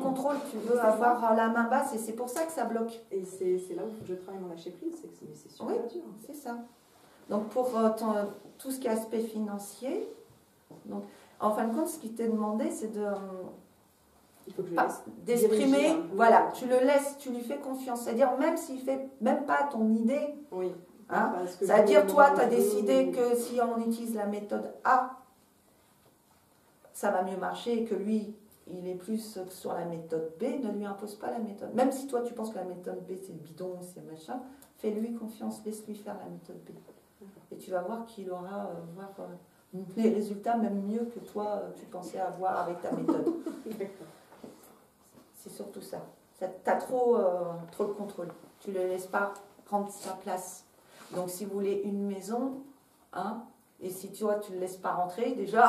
contrôle, tu veux avoir la main basse et c'est pour ça que ça bloque. Et c'est là où je travaille mon lâcher prise, c'est super dur. C'est ça. Donc pour tout ce qui est aspect financier, donc, en fin de compte, ce qui t'est demandé, c'est de d'exprimer, voilà, tu le laisses, tu lui fais confiance. C'est-à-dire même s'il fait même pas ton idée, oui. Hein, c'est-à-dire toi, tu as décidé que si on utilise la méthode A, ça va mieux marcher et que lui, il est plus sur la méthode B, ne lui impose pas la méthode. Même si toi, tu penses que la méthode B, c'est bidon, c'est machin, fais-lui confiance, laisse-lui faire la méthode B. Et tu vas voir qu'il aura les résultats même mieux que toi, tu pensais avoir avec ta méthode. C'est surtout ça. Tu as trop de contrôle. Tu ne le laisses pas prendre sa place. Donc si vous voulez une maison, hein, et si tu vois, tu ne le laisses pas rentrer déjà,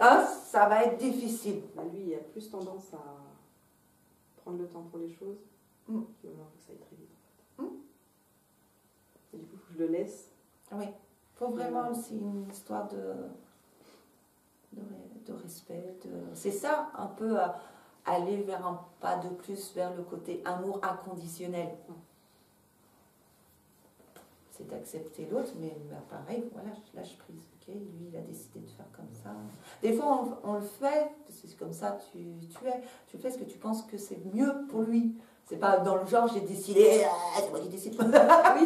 hein, ça va être difficile. Bah, lui, il a plus tendance à prendre le temps pour les choses. Puis au moins, il faut que ça aille très vite. Et du coup, il faut que je le laisse. Oui, il faut vraiment aussi une histoire de respect. C'est ça, un peu aller vers un pas de plus, vers le côté amour inconditionnel. C'est d'accepter l'autre, mais pareil, voilà, je lâche prise. Okay, lui, il a décidé de faire comme ça. Des fois, on le fait, c'est comme ça, tu fais ce que tu penses que c'est mieux pour lui. C'est pas dans le genre, j'ai décidé, c'est moi qui décide. Oui.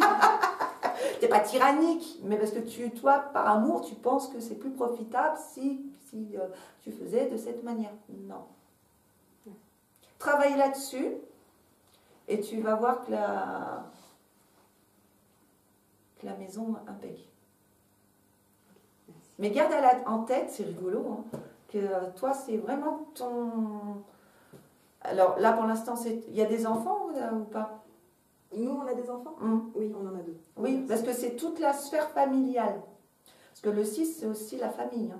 T'es pas tyrannique, mais parce que toi, par amour, tu penses que c'est plus profitable si tu faisais de cette manière. Non. Travaille là-dessus et tu vas voir que la maison impec. Mais garde en tête, c'est rigolo, hein, que toi, c'est vraiment ton... Alors là, pour l'instant, il y a des enfants ou pas? Nous, on a des enfants? Oui, on en a 2. Oui, parce que c'est toute la sphère familiale. Parce que le 6, c'est aussi la famille. Hein.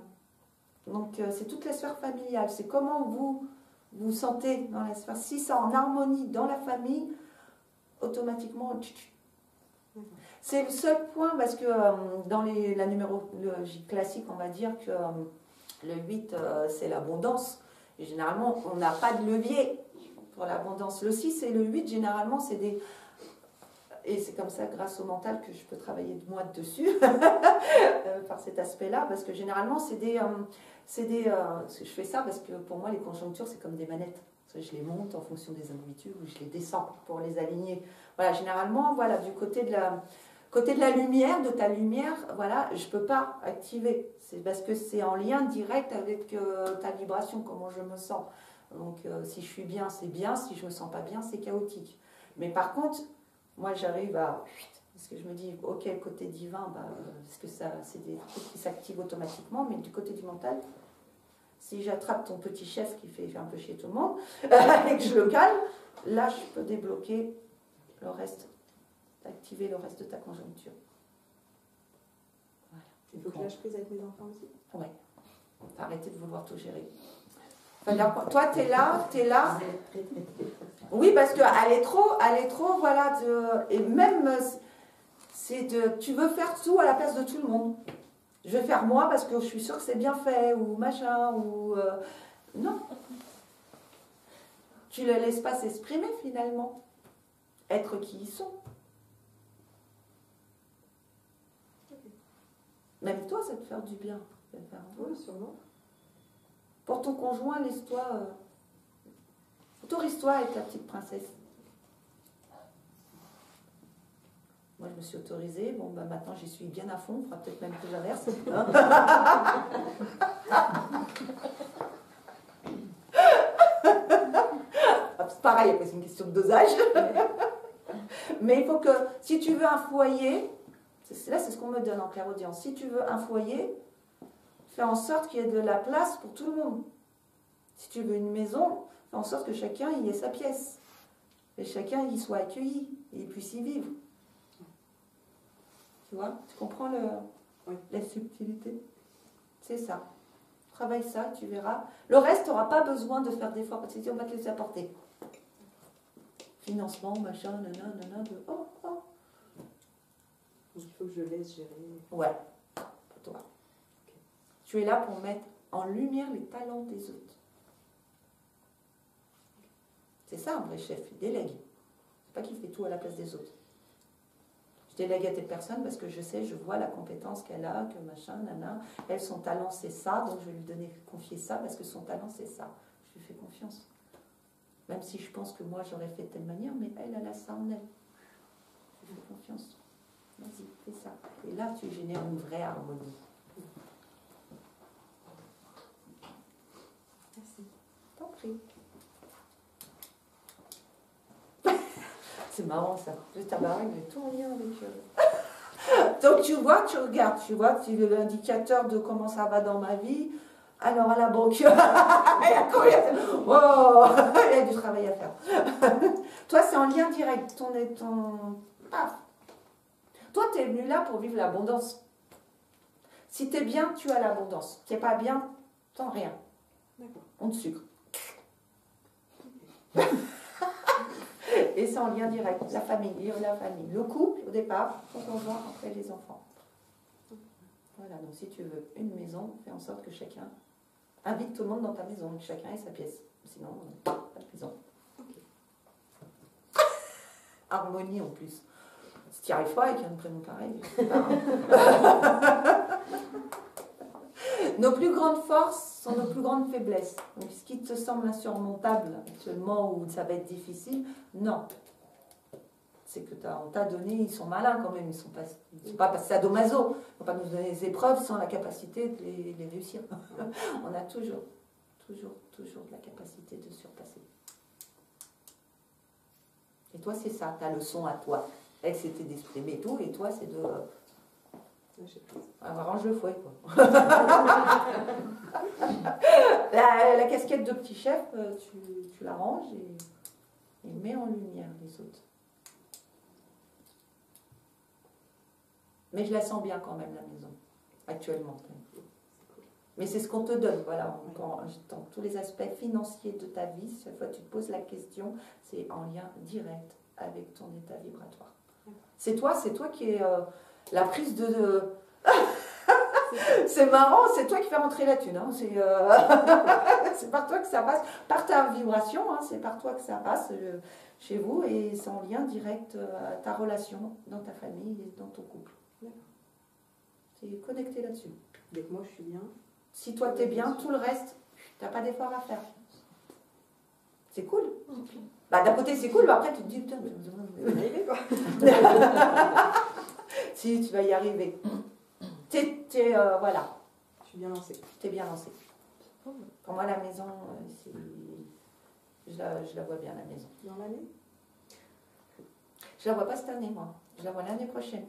Donc, c'est toute la sphère familiale. C'est comment vous vous sentez dans la sphère. Si c'est en harmonie dans la famille, automatiquement... C'est le seul point, parce que dans la numérologie classique, on va dire que le 8, c'est l'abondance. Et généralement, on n'a pas de levier pour l'abondance. Le 6 et le 8, généralement, c'est des... Et c'est comme ça, grâce au mental, que je peux travailler moi dessus, par cet aspect-là, parce que généralement, je fais ça parce que pour moi, les conjonctures, c'est comme des manettes. Je les monte en fonction des individus ou je les descends pour les aligner. Voilà, généralement, voilà, du côté de la lumière, de ta lumière, voilà, je ne peux pas activer. C'est parce que c'est en lien direct avec ta vibration, comment je me sens. Donc, si je suis bien, c'est bien. Si je ne me sens pas bien, c'est chaotique. Mais par contre, moi, j'arrive à... Parce que je me dis, ok, le côté divin, parce que c'est des trucs qui s'activent automatiquement, mais du côté du mental, si j'attrape ton petit chef qui fait un peu chier tout le monde, et que je le calme, là, je peux débloquer le reste, activer le reste de ta conjoncture. Voilà. Il faut que je lâche prise avec mes enfants aussi. Oui. Arrêtez de vouloir tout gérer. Enfin, toi, t'es là. Oui, parce qu'elle est trop, voilà, et même, tu veux faire tout à la place de tout le monde. Je vais faire moi parce que je suis sûre que c'est bien fait, ou machin, ou... non. Tu ne les laisses pas s'exprimer, finalement. Être qui ils sont. Même toi, ça te fait du bien. Oui, sûrement. Pour ton conjoint, laisse-toi... autorise-toi avec la petite princesse. Moi, je me suis autorisée. Bon, maintenant, j'y suis bien à fond. Il faudra peut-être même que j'inverse. C'est pareil, après, c'est une question de dosage. Mais il faut que, si tu veux un foyer, là, c'est ce qu'on me donne en clairaudience. Si tu veux un foyer, fais en sorte qu'il y ait de la place pour tout le monde. Si tu veux une maison, fais en sorte que chacun y ait sa pièce. Et chacun y soit accueilli et puisse y vivre. Tu vois, tu comprends la subtilité? C'est ça. Travaille ça, tu verras. Le reste, tu n'auras pas besoin de faire d'efforts parce que on va te laisser apporter. Financement, machin, nanana, oh. Donc il faut que je laisse gérer. Ouais, pour toi. Okay. Tu es là pour mettre en lumière les talents des autres. C'est ça un vrai chef, il délègue. C'est pas qu'il fait tout à la place des autres. Je délègue à telle personne parce que je sais, je vois la compétence qu'elle a, que machin, nana. Elle, son talent, c'est ça, donc je vais lui donner, confier ça parce que son talent, c'est ça. Je lui fais confiance. Même si je pense que moi, j'aurais fait de telle manière, mais elle a ça en elle. Je lui fais confiance. Vas-y, fais ça. Et là, tu génères une vraie harmonie. Merci. T'en prie. C'est marrant ça. Ta baraque est tout en lien avec Donc tu vois, tu regardes, tu vois, tu es l'indicateur de comment ça va dans ma vie. Alors à la banque, il y a combien oh, il y a du travail à faire. Toi, c'est en lien direct. Paf. Toi, tu es venu là pour vivre l'abondance. Si tu es bien, tu as l'abondance. Tu n'es pas bien, tu n'as rien. On te sucre. Et c'est en lien direct. La famille. Le couple, au départ, ton conjoint, après les enfants. Voilà, donc si tu veux une maison, fais en sorte que chacun invite tout le monde dans ta maison, que chacun ait sa pièce. Sinon, pas de maison. Okay. Harmonie en plus. Si tu n'y arrives pas avec un prénom pareil, c'est pas Nos plus grandes forces sont nos plus grandes faiblesses. Donc, ce qui te semble insurmontable actuellement ou ça va être difficile, non. C'est que on t'a donné, ils sont malins quand même, ils ne sont pas sadomaso. Ils ne vont pas nous donner des épreuves sans la capacité de les réussir. On a toujours de la capacité de surpasser. Et toi, c'est ça, ta leçon à toi. Elle, c'était d'exprimer tout, et toi, c'est de... arrange le fouet, quoi. la casquette de petit chef, tu la ranges et mets en lumière les autres. Mais je la sens bien quand même, la maison, actuellement. Mais c'est ce qu'on te donne, voilà. Dans tous les aspects financiers de ta vie, chaque fois que tu te poses la question, c'est en lien direct avec ton état vibratoire. C'est toi qui es la prise de... C'est marrant, c'est toi qui fais rentrer la thune. Hein. C'est par toi que ça passe, par ta vibration, hein, c'est par toi que ça passe chez vous et c'est en lien direct à ta relation dans ta famille et dans ton couple. C'est connecté là-dessus. Dès que moi je suis bien. Si toi t'es bien, tout le reste, t'as pas d'effort à faire. C'est cool. Bah, d'un côté c'est cool, mais après tu te dis putain, je vais y arriver quoi. Si tu vas y arriver. Voilà. Je suis bien lancée. T'es bien lancée. Pour moi, la maison, je la vois bien, la maison. Dans l'année? Je la vois pas cette année, moi. Je la vois l'année prochaine.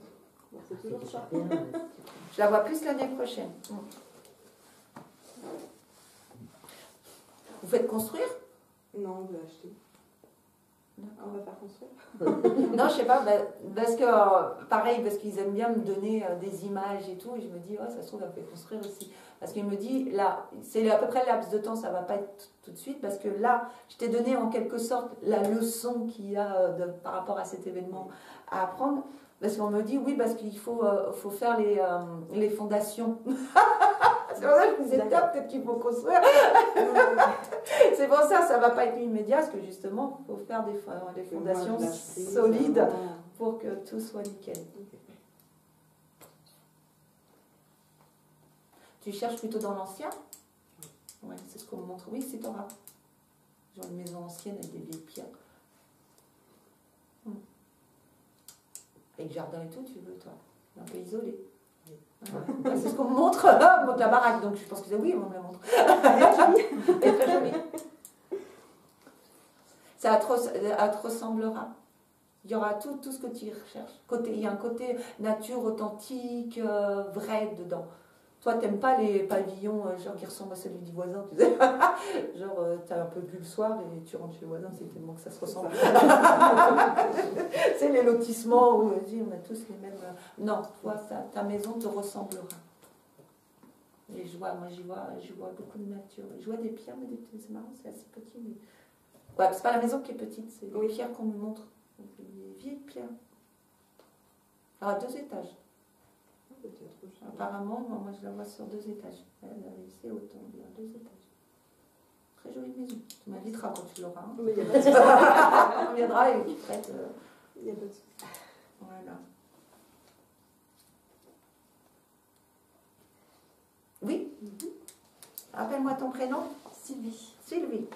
Bon, c'est toujours ça. Je la vois plus l'année prochaine. Vous faites construire? Non, on veut acheter. On va faire construire. Non, je sais pas, parce que, pareil, parce qu'ils aiment bien me donner des images et tout, et je me dis, oh, ça se trouve, elle fait construire aussi. Parce qu'il me dit, là, c'est à peu près le laps de temps, ça va pas être tout de suite, parce que là, je t'ai donné en quelque sorte la leçon qu'il y a par rapport à cet événement à apprendre, parce qu'on me dit, oui, parce qu'il faut faire les fondations. C'est pour ça que je me disais, peut-être qu'il faut construire. C'est pour ça, ça ne va pas être immédiat, parce que justement, il faut faire des fondations solides pour que tout soit nickel. Tu cherches plutôt dans l'ancien? Oui, c'est ce qu'on me montre. Oui, c'est Torah. Genre une maison ancienne avec des vieilles pierres. Avec jardin et tout, tu veux, toi? Un peu isolé. Ouais, c'est ce qu'on me montre. On me montre la baraque, donc je pense que oui, on me la montre. Elle est très jolie. Ça te ressemblera. Il y aura tout ce que tu recherches. Il y a un côté nature authentique, vrai dedans. Toi, t'aimes pas les pavillons genre qui ressemblent à celui du voisin, tu sais. Genre, t'as un peu bu le soir et tu rentres chez le voisin, c'est tellement que ça se ressemble. C'est les lotissements où on a tous les mêmes. Non, toi, ta maison te ressemblera. Et moi, j'y vois beaucoup de nature. Je vois des pierres, mais c'est marrant, c'est assez petit. Mais... ouais, c'est pas la maison qui est petite, c'est les pierres qu'on me montre. Des vieilles pierres. Alors, à 2 étages. Peut-être. Apparemment, moi je la vois sur 2 étages. Elle a laissé autant dire 2 étages. Très jolie maison. Tu m'inviteras quand tu l'auras. Hein. Mais il n'y a pas de souci. On viendra et tu prêtes. Il n'y a pas de souci. Voilà. Oui. Rappelle-moi ton prénom. Sylvie. Sylvie.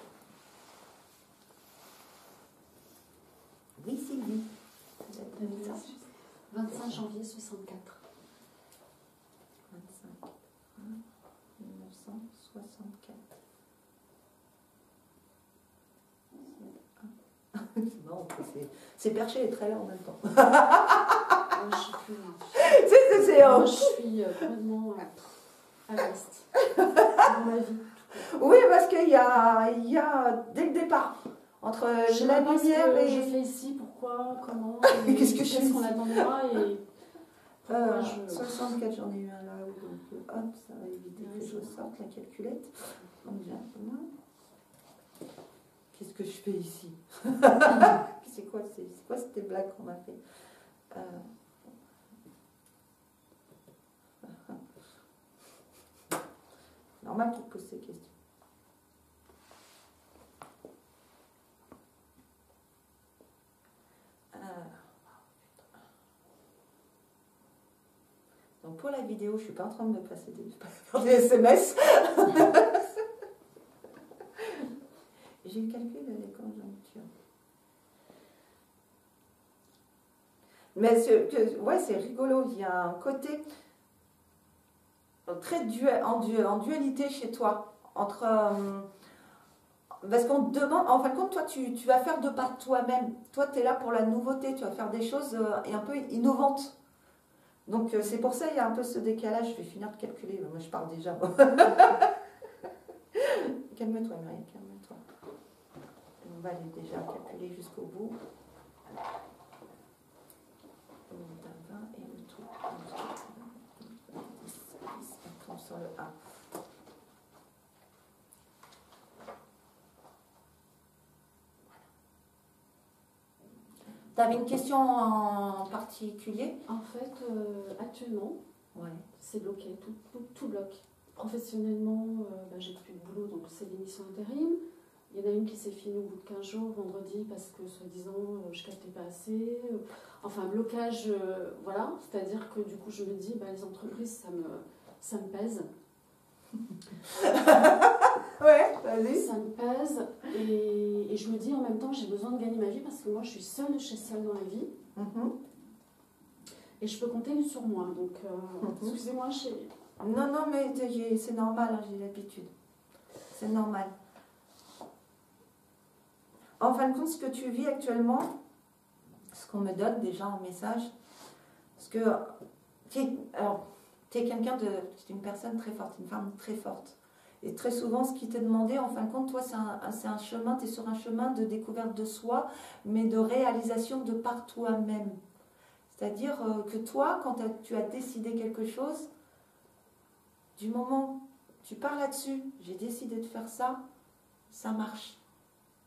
Oui, Sylvie. 25 janvier 64. 25 1964. Non, c'est perché et très là en même temps. Moi, je suis plus loin. Moi, je suis complètement à l'est. Dans ma vie. Oui, parce qu'il y a dès le départ, entre la lumière et... Je fais ici, pourquoi, comment, Qu'est-ce qu'on attend de moi et pourquoi 64, j'en ai eu un là, donc hop, ça va éviter que je sorte la calculette. Donc j'ai un peu moins. Qu'est-ce que je fais ici? C'est quoi cette blague qu'on m'a fait? Normal qu'il te pose ces questions. Donc pour la vidéo, je ne suis pas en train de me passer des SMS. J'ai calculé les conjonctures. Mais c'est rigolo, il y a un côté très en dualité chez toi. Entre, parce qu'on te demande, en fin de compte, toi tu vas faire de par toi-même. Toi tu es là pour la nouveauté, tu vas faire des choses un peu innovantes. Donc c'est pour ça qu'il y a un peu ce décalage. Je vais finir de calculer, moi je parle déjà. Calme-toi Marie, calme-toi. On va aller déjà calculer jusqu'au bout. Le 20 et le tout. 10, on tombe sur le 1. Tu avais une question en particulier? En fait, actuellement, c'est bloqué, tout bloque. Professionnellement, j'ai plus de boulot, donc c'est l'émission intérim. Il y en a une qui s'est finie au bout de 15 jours, vendredi, parce que, soi-disant, je captais pas assez. Enfin, blocage, voilà. C'est-à-dire que, du coup, je me dis, les entreprises, ça me pèse. Ouais, vas-y. Ça me pèse. Et je me dis, en même temps, j'ai besoin de gagner ma vie, parce que moi, je suis seule de chez seule dans la vie. Et je peux compter sur moi. Donc, excusez-moi, Non, mais c'est normal, hein, j'ai l'habitude. C'est normal. En fin de compte, ce que tu vis actuellement, ce qu'on me donne déjà en message, parce que tu es quelqu'un c'est une personne très forte, une femme très forte. Et très souvent, ce qui t'est demandé, en fin de compte, toi, c'est un chemin, tu es sur un chemin de découverte de soi, mais de réalisation de par toi-même. C'est-à-dire que toi, quand tu as décidé quelque chose, du moment où tu pars là-dessus, j'ai décidé de faire ça, ça marche.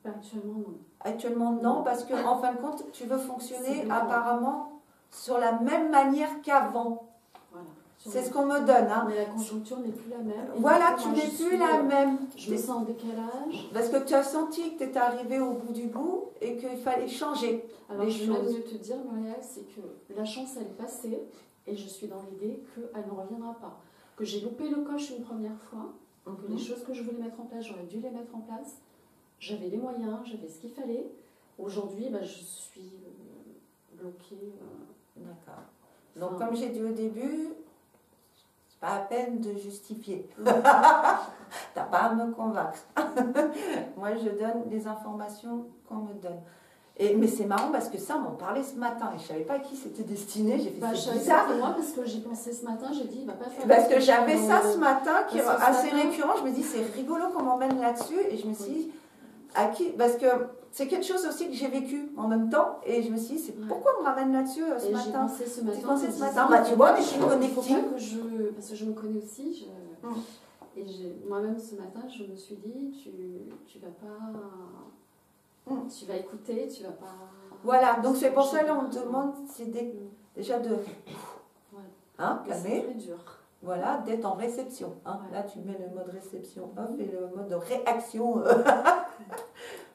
Actuellement, non. Actuellement, non, parce que en fin de compte, tu veux fonctionner apparemment sur la même manière qu'avant. Voilà. C'est ce qu'on me donne. Hein. Mais la conjoncture n'est plus la même. Voilà, tu n'es plus la même. Je me sens en décalage. Parce que tu as senti que tu étais arrivé au bout du bout et qu'il fallait changer. Alors, je vais même mieux te dire, Marielle, c'est que la chance, elle est passée et je suis dans l'idée qu'elle ne reviendra pas. Que j'ai loupé le coche une première fois, que les choses que je voulais mettre en place, j'aurais dû les mettre en place. J'avais les moyens, j'avais ce qu'il fallait. Aujourd'hui, je suis bloquée. D'accord. Donc, comme j'ai dit au début, c'est pas à peine de justifier. T'as pas à me convaincre. Moi, je donne les informations qu'on me donne. Mais c'est marrant parce que ça, on m'en parlait ce matin et je savais pas à qui c'était destiné. J'ai fait c'est bizarre. Moi, parce que j'y pensais ce matin, j'ai dit, il va pas faire. Parce que j'avais ça ce matin qui est assez récurrent. Je me dis, c'est rigolo qu'on m'emmène là-dessus. Et je me suis dit, à qui? Parce que c'est quelque chose aussi que j'ai vécu en même temps. Et je me suis dit, pourquoi on me ramène là-dessus ce matin? J'ai pensé ce matin. Tu pensais ce matin? Tu vois, mais je suis connectée. Parce que je me connais aussi. Et moi-même ce matin, je me suis dit, tu vas pas. Tu vas écouter, tu vas pas... Voilà, donc c'est pour ça là on te demande déjà de... Hein, calmer. C'est très dur. Voilà, d'être en réception. Hein. Ouais. Là, tu mets le mode réception off et le mode réaction.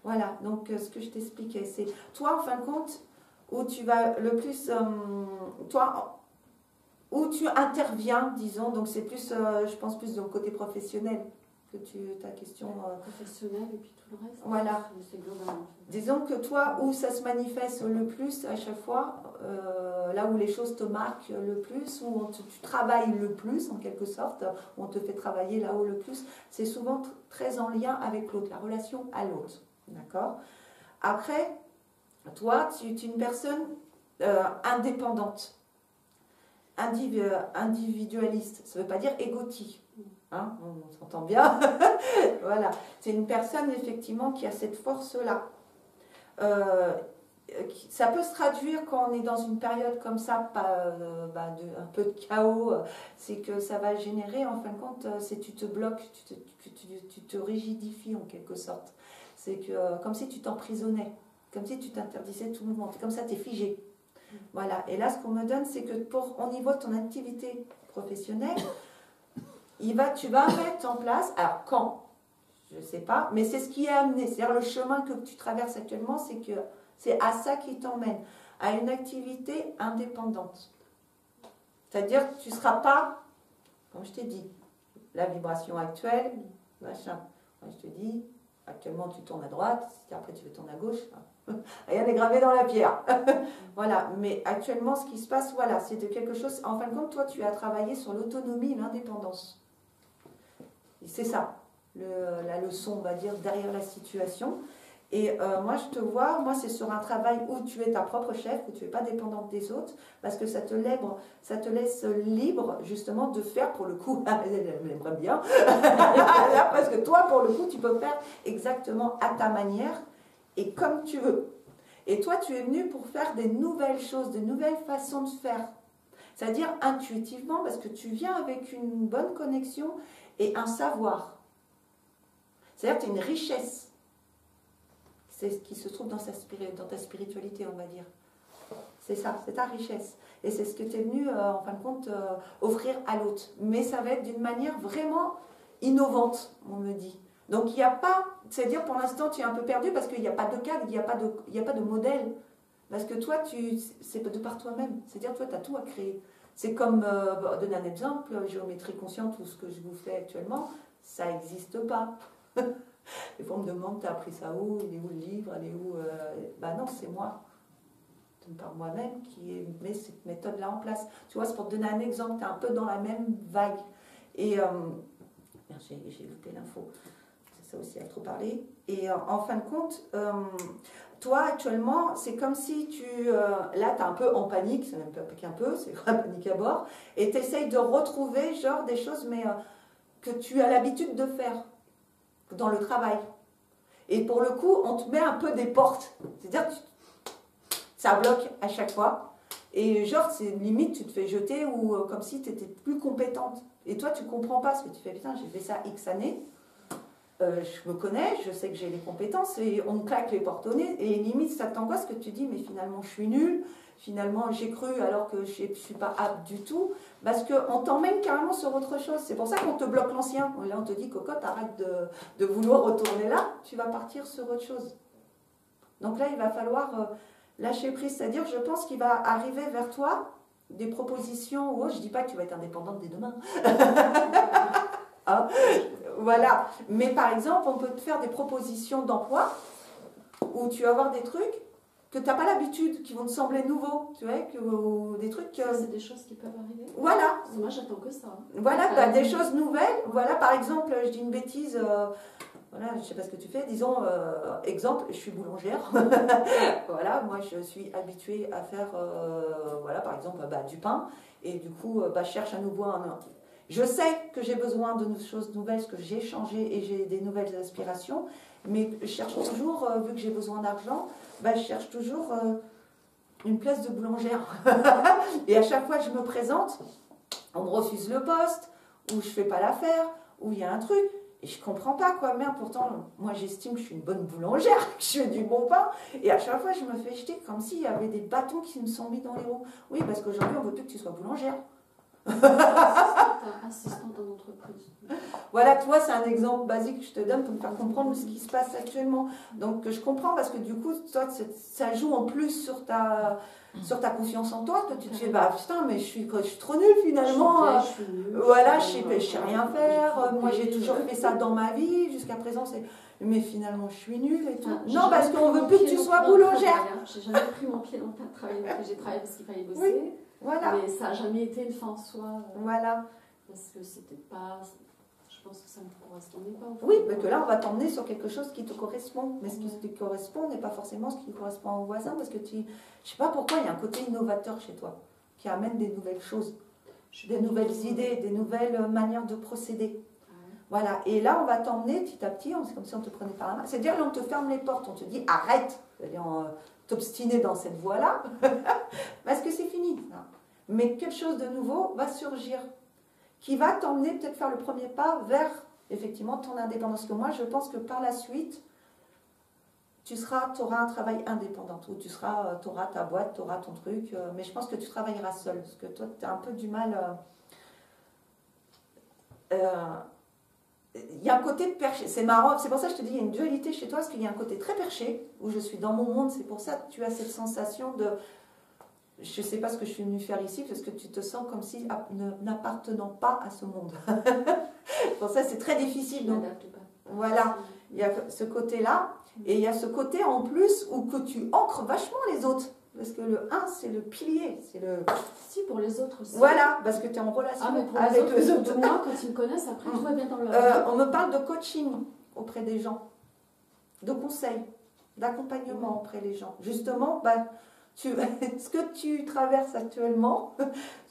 Voilà, donc ce que je t'expliquais, c'est toi, en fin de compte, où tu vas le plus, toi, où tu interviens, disons, donc c'est plus, je pense, plus dans le côté professionnel que ta question. Professionnel et puis tout le reste. Voilà. C'est global. Disons que toi, où ça se manifeste le plus à chaque fois, là où les choses te marquent le plus, où tu travailles le plus en quelque sorte, où on te fait travailler là-haut le plus, c'est souvent très en lien avec l'autre, la relation à l'autre. D'accord ? Après, toi, tu es une personne indépendante, individualiste, ça ne veut pas dire égotique. Hein, on s'entend bien. Voilà. C'est une personne effectivement qui a cette force-là. Ça peut se traduire quand on est dans une période comme ça, un peu de chaos, c'est que ça va générer, en fin de compte, c'est tu te bloques, tu te rigidifies en quelque sorte. C'est que comme si tu t'emprisonnais, comme si tu t'interdisais tout mouvement. Comme ça, tu es figé. Voilà. Et là, ce qu'on me donne, c'est que au niveau de ton activité professionnelle, tu vas mettre en place, alors quand, je ne sais pas, mais c'est ce qui est amené, c'est-à-dire le chemin que tu traverses actuellement, c'est à ça qui t'emmène, à une activité indépendante. C'est-à-dire que tu ne seras pas, comme je t'ai dit, la vibration actuelle, machin. Moi, je te dis, actuellement tu tournes à droite, si après tu veux tourner à gauche, rien n'est gravé dans la pierre. Voilà, mais actuellement ce qui se passe, voilà, c'est de quelque chose, en fin de compte, toi tu as travaillé sur l'autonomie et l'indépendance. C'est ça, la leçon, on va dire, derrière la situation. Et moi, je te vois, moi, c'est sur un travail où tu es ta propre chef, où tu n'es pas dépendante des autres, parce que ça te laisse libre, justement, de faire, pour le coup, elle m'aimerait bien, là, parce que toi, pour le coup, tu peux faire exactement à ta manière et comme tu veux. Et toi, tu es venu pour faire des nouvelles choses, de nouvelles façons de faire. C'est-à-dire intuitivement, parce que tu viens avec une bonne connexion et un savoir. C'est-à-dire que tu as une richesse. C'est ce qui se trouve dans ta spiritualité, on va dire. C'est ça, c'est ta richesse. Et c'est ce que tu es venu, en fin de compte, offrir à l'autre. Mais ça va être d'une manière vraiment innovante, on me dit. Donc il n'y a pas, c'est-à-dire pour l'instant tu es un peu perdu parce qu'il n'y a pas de cadre, il n'y a pas de modèle. Parce que toi, c'est de par toi-même. C'est-à-dire toi, tu as tout à créer. C'est comme, donner un exemple, géométrie consciente, tout ce que je vous fais actuellement, ça n'existe pas. Des fois on me demande, t'as appris ça où? Il est où le livre? Il est où non, c'est moi. Par moi-même qui met cette méthode-là en place. Tu vois, c'est pour te donner un exemple, tu es un peu dans la même vague. Et j'ai loupé l'info. C'est ça aussi à trop parler. Et en fin de compte, toi actuellement, c'est comme si là, tu es un peu en panique, c'est même pas qu'un peu, c'est vraiment panique à bord, et tu essayes de retrouver genre des choses mais que tu as l'habitude de faire dans le travail. Et pour le coup, on te met un peu des portes. C'est-à-dire que ça bloque à chaque fois. Et genre, c'est limite, tu te fais jeter ou comme si tu étais plus compétente. Et toi, tu comprends pas ce que tu fais. Putain, j'ai fait ça X années. Je me connais, je sais que j'ai les compétences. Et on me claque les portes au nez. Et limite, ça t'angoisse que tu dis, mais finalement, je suis nulle. Finalement, j'ai cru alors que je ne suis pas apte du tout. Parce qu'on t'emmène carrément sur autre chose. C'est pour ça qu'on te bloque l'ancien. Là, on te dit, cocotte, arrête de vouloir retourner là. Tu vas partir sur autre chose. Donc là, il va falloir lâcher prise. C'est-à-dire, je pense qu'il va arriver vers toi des propositions. Je ne dis pas que tu vas être indépendante dès demain. Hein, voilà. Mais par exemple, on peut te faire des propositions d'emploi où tu vas avoir des trucs que tu n'as pas l'habitude, qui vont te sembler nouveaux, tu vois, des trucs... c'est des choses qui peuvent arriver. Voilà. Moi, j'attends que ça. Voilà, des choses nouvelles. Voilà, par exemple, je dis une bêtise, voilà, je ne sais pas ce que tu fais, disons, exemple, je suis boulangère. Voilà, moi, je suis habituée à faire, voilà, par exemple, du pain. Et du coup, je cherche à nouveau Je sais que j'ai besoin de choses nouvelles, parce que j'ai changé et j'ai des nouvelles aspirations. Mais je cherche toujours, vu que j'ai besoin d'argent, je cherche toujours une place de boulangère. Et à chaque fois que je me présente, on me refuse le poste, ou je ne fais pas l'affaire, ou il y a un truc. Et je ne comprends pas quoi. Merde, pourtant, moi j'estime que je suis une bonne boulangère, que je fais du bon pain. Et à chaque fois, je me fais jeter comme s'il y avait des bâtons qui me sont mis dans les roues. Oui, parce qu'aujourd'hui, on ne veut plus que tu sois boulangère. Assistante en entreprise. Voilà, tu vois, c'est un exemple basique que je te donne pour te faire comprendre ce qui se passe actuellement. Donc, je comprends parce que du coup, toi, ça joue en plus sur ta confiance en toi. Toi, tu te dis, bah putain, mais je suis trop nulle finalement. Je suis nulle, voilà, je sais rien faire. Moi, j'ai toujours fait ça dans ma vie. Jusqu'à présent, mais finalement, je suis nulle et tout. Non, parce qu'on veut plus que tu sois boulangère. J'ai jamais pris mon pied dans le travail. J'ai travaillé parce qu'il fallait bosser. Oui, voilà. Mais ça n'a jamais été une fin en soi. Voilà. Parce que c'était pas. Je pense que ça ne me correspondait pas. Oui, mais que là, on va t'emmener sur quelque chose qui te correspond. Mais ce qui te correspond n'est pas forcément ce qui correspond au voisin. Parce que je ne sais pas pourquoi, il y a un côté innovateur chez toi qui amène des nouvelles choses, des nouvelles idées, des nouvelles manières de procéder. Voilà. Et là, on va t'emmener petit à petit, c'est comme si on te prenait par la main. C'est-à-dire, là, on te ferme les portes, on te dit arrête, c'est-à-dire t'obstiner dans cette voie-là, parce que c'est fini. Mais quelque chose de nouveau va surgir, qui va t'emmener peut-être faire le premier pas vers, effectivement, ton indépendance. Parce que moi, je pense que par la suite, tu auras un travail indépendant, où tu auras ta boîte, tu auras ton truc, mais je pense que tu travailleras seul, parce que toi, tu as un peu du mal... il y a un côté perché, c'est marrant, c'est pour ça que je te dis, il y a une dualité chez toi, parce qu'il y a un côté très perché, où je suis dans mon monde, c'est pour ça que tu as cette sensation de... Je ne sais pas ce que je suis venue faire ici, parce que tu te sens comme si n'appartenant pas à ce monde. Pour ça, c'est très difficile. Donc, voilà, il y a ce côté-là, et il y a ce côté en plus où que tu ancres vachement les autres. Parce que le 1, c'est le pilier, c'est le... Si, pour les autres aussi. Voilà, parce que tu es en relation avec les autres. Moi, quand ils me connaissent, après, tout va bien dans leur on me parle de coaching auprès des gens, de conseils, d'accompagnement auprès des gens. Justement, ce que tu traverses actuellement,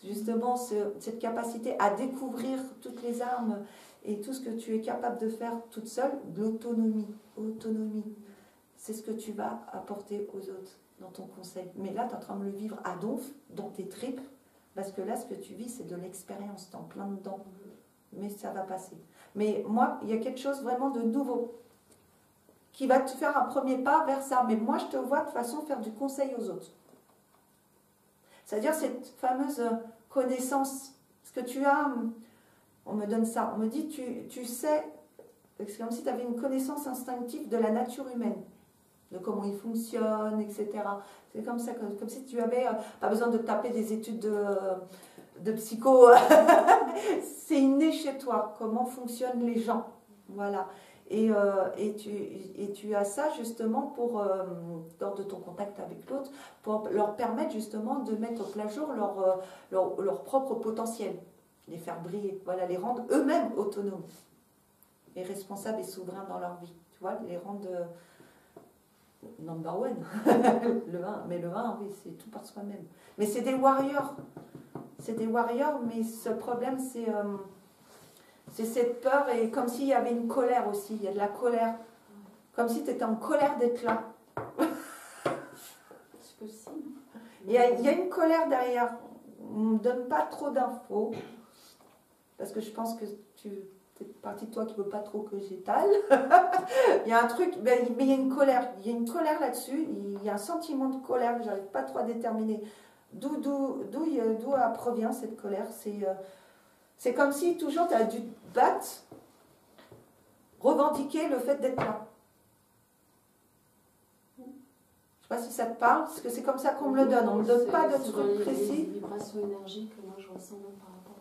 justement, cette capacité à découvrir toutes les armes et tout ce que tu es capable de faire toute seule, de autonomie, c'est ce que tu vas apporter aux autres dans ton conseil. Mais là, tu es en train de le vivre à donf, dans tes tripes, parce que là, ce que tu vis, c'est de l'expérience, tu es en plein dedans. Mais ça va passer. Mais moi, il y a quelque chose vraiment de nouveau qui va te faire un premier pas vers ça. Mais moi, je te vois de façon faire du conseil aux autres. C'est-à-dire cette fameuse connaissance, ce que tu as, on me donne ça, on me dit, tu sais, c'est comme si tu avais une connaissance instinctive de la nature humaine, de comment il fonctionne, etc. C'est comme ça, comme si tu n'avais pas besoin de taper des études de psycho. C'est inné chez toi, comment fonctionnent les gens. Voilà. Et tu as ça justement pour, lors de ton contact avec l'autre, pour leur permettre justement de mettre au plein jour leur propre potentiel, les faire briller, voilà, les rendre eux-mêmes autonomes et responsables et souverains dans leur vie. Tu vois, les rendre number one, le 1, mais le 1, oui, c'est tout par soi-même. Mais c'est des warriors, mais ce problème, c'est cette peur, et comme s'il y avait une colère aussi, il y a de la colère, comme si tu étais en colère d'être là. C'est possible. Il y a une colère derrière, on ne me donne pas trop d'infos, parce que je pense que tu fais partie de toi qui ne veut pas trop que j'étale. Il y a un truc, mais il y a une colère là-dessus, il y a un sentiment de colère que je n'arrive pas trop à déterminer. D'où provient cette colère, c'est comme si toujours tu as dû te battre, revendiquer le fait d'être là. Je ne sais pas si ça te parle, parce que c'est comme ça qu'on me le donne. On ne me donne pas de trucs précis. C'est des vibrations énergiques que moi je ressens même par rapport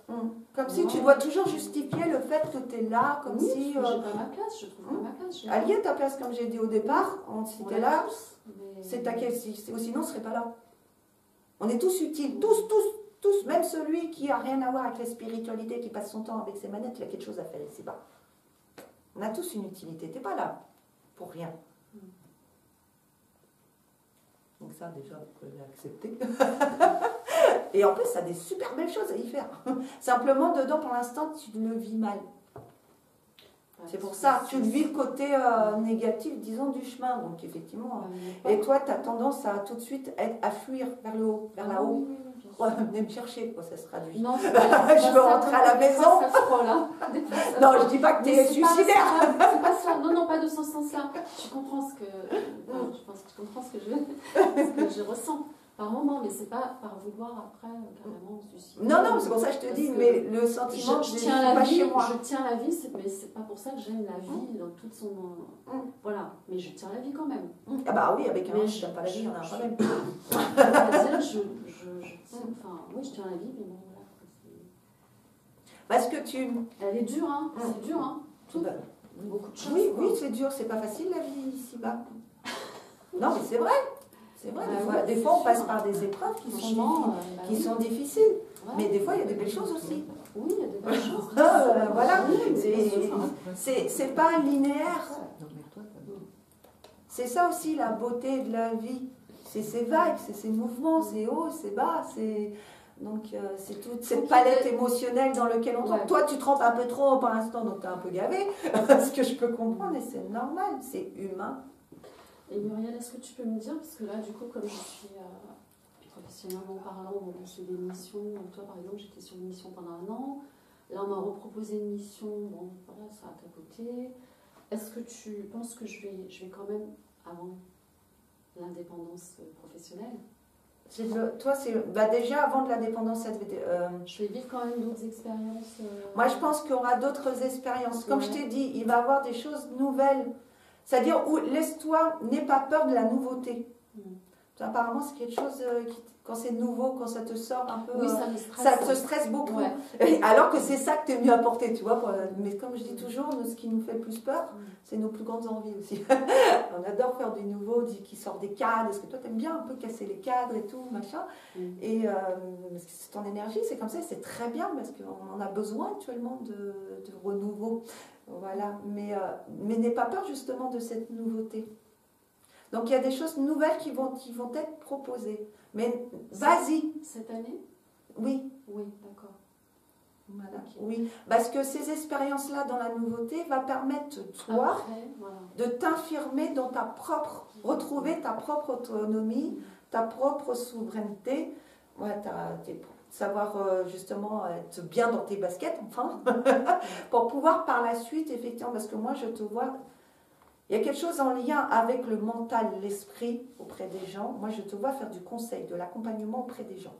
à... Comme si tu dois toujours justifier le fait que tu es là, comme si... j'ai pas ma place, je trouve pas ma place. Elle y est ta place, comme j'ai dit au départ. Si tu es là, c'est ta caisse. Sinon, on ne serait pas là. On est tous utiles, tous, même celui qui n'a rien à voir avec la spiritualité, qui passe son temps avec ses manettes, il a quelque chose à faire ici-bas. On a tous une utilité, tu n'es pas là pour rien. Donc ça, déjà, vous pouvez l'accepter. Et en plus, ça a des super belles choses à y faire. Simplement, dedans, pour l'instant, tu le vis mal. C'est pour ça, tu vis le côté négatif, disons, du chemin. Donc, effectivement. Et toi, tu as tendance à tout de suite à fuir vers le haut, vers là-haut. Ouais, venez me chercher, quoi, ça se traduit. Non, je veux rentrer à la maison. Non, je dis pas que tu es suicidaire. C'est pas ça. Non, pas de ce sens-là. Tu comprends ce que je ressens. Par moment, mais c'est pas par vouloir après carrément se suicider. Non, non, c'est pour ça que je te dis, mais le sentiment, je tiens la pas vie, chez moi. je tiens la vie, mais c'est pas pour ça que j'aime la vie dans toute son... Voilà, mais je tiens la vie quand même. Ah bah oui, avec un mais je tiens pas la vie, il y en a un problème. C'est-à-dire, enfin, oui, je tiens la vie, mais bon, voilà. Parce que tu... Elle est dure, hein, c'est dur, hein. Tout. Bah, beaucoup de choses. oui, oui, c'est dur, c'est pas facile la vie ici-bas. Non, mais c'est vrai. C'est vrai, des fois on passe par des épreuves qui sont difficiles. Ouais. Mais des fois, il y a des belles choses aussi. Oui, il y a des belles choses. Voilà, oui, c'est pas linéaire. C'est ça aussi la beauté de la vie. C'est ces vagues, c'est ces mouvements, c'est haut, c'est bas, c'est... Donc c'est toute cette palette émotionnelle dans laquelle on tombe. Toi, tu te trempes un peu trop pour l'instant, donc tu es un peu gavé. Ce que je peux comprendre, et c'est normal, c'est humain. Et Muriel, est-ce que tu peux me dire, parce que là, du coup, comme je suis professionnellement parlant, donc j'ai des missions, toi par exemple, j'étais sur une mission pendant 1 an, là on m'a reproposé une mission, bon voilà, ça a capoté. Est-ce que tu penses que je vais quand même avant l'indépendance professionnelle? Toi, c'est déjà avant de l'indépendance, je vais vivre quand même d'autres expériences. Moi, je pense qu'il y aura d'autres expériences. Comme je t'ai dit, il va y avoir des choses nouvelles. C'est-à-dire, où laisse-toi, n'aie pas peur de la nouveauté. Apparemment, c'est quelque chose quand c'est nouveau, quand ça te sort un peu, oui, ça me stresse. Ça te stresse beaucoup. Ouais. Alors que c'est ça que tu es mieux à porter, tu vois. Mais comme je dis toujours, ce qui nous fait le plus peur, c'est nos plus grandes envies aussi. On adore faire du nouveau, qui sort des cadres. Est-ce que toi, tu aimes bien un peu casser les cadres et tout, machin. Et parce que c'est ton énergie, c'est comme ça, c'est très bien parce qu'on en a besoin actuellement de renouveau. Voilà. Mais n'aie pas peur justement de cette nouveauté. Donc il y a des choses nouvelles qui vont être proposées. Mais vas-y. Cette année? Oui. Oui, d'accord. Voilà. Okay. Oui, parce que ces expériences-là dans la nouveauté va permettre toi de t'infirmer dans ta propre, retrouver ta propre autonomie, ta propre souveraineté, savoir justement être bien dans tes baskets, enfin, pour pouvoir par la suite, effectivement, parce que moi je te vois, il y a quelque chose en lien avec le mental, l'esprit auprès des gens. Moi je te vois faire du conseil, de l'accompagnement auprès des gens.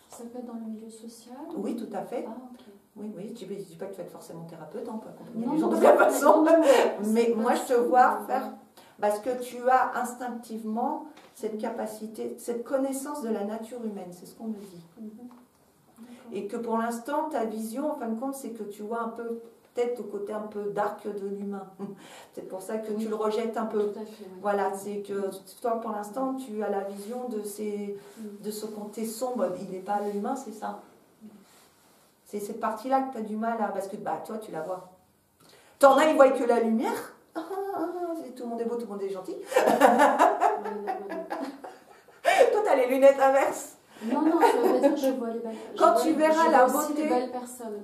Ça peut être dans le milieu social? Oui, tout à fait. Ah, okay. Oui, je ne dis pas que tu vas être forcément thérapeute, on peut accompagner les gens de la façon. Mais moi, je te vois faire, parce que tu as instinctivement cette capacité, cette connaissance de la nature humaine, c'est ce qu'on me dit. Et que pour l'instant, ta vision, en fin de compte, c'est que tu vois un peu, peut-être au côté un peu dark de l'humain. C'est pour ça que tu le rejettes un peu. Tout à fait, oui. Voilà, c'est que toi, pour l'instant, tu as la vision de ce côté sombre. Il n'est pas l'humain, c'est ça. C'est cette partie-là que tu as du mal à... Parce que toi, tu la vois. T'en as, ils voient que la lumière. Tout le monde est beau, tout le monde est gentil. Toi, tu as les lunettes inverses. Non, ça veut dire que je vois les belles personnes. Quand tu verras la beauté, les belles personnes.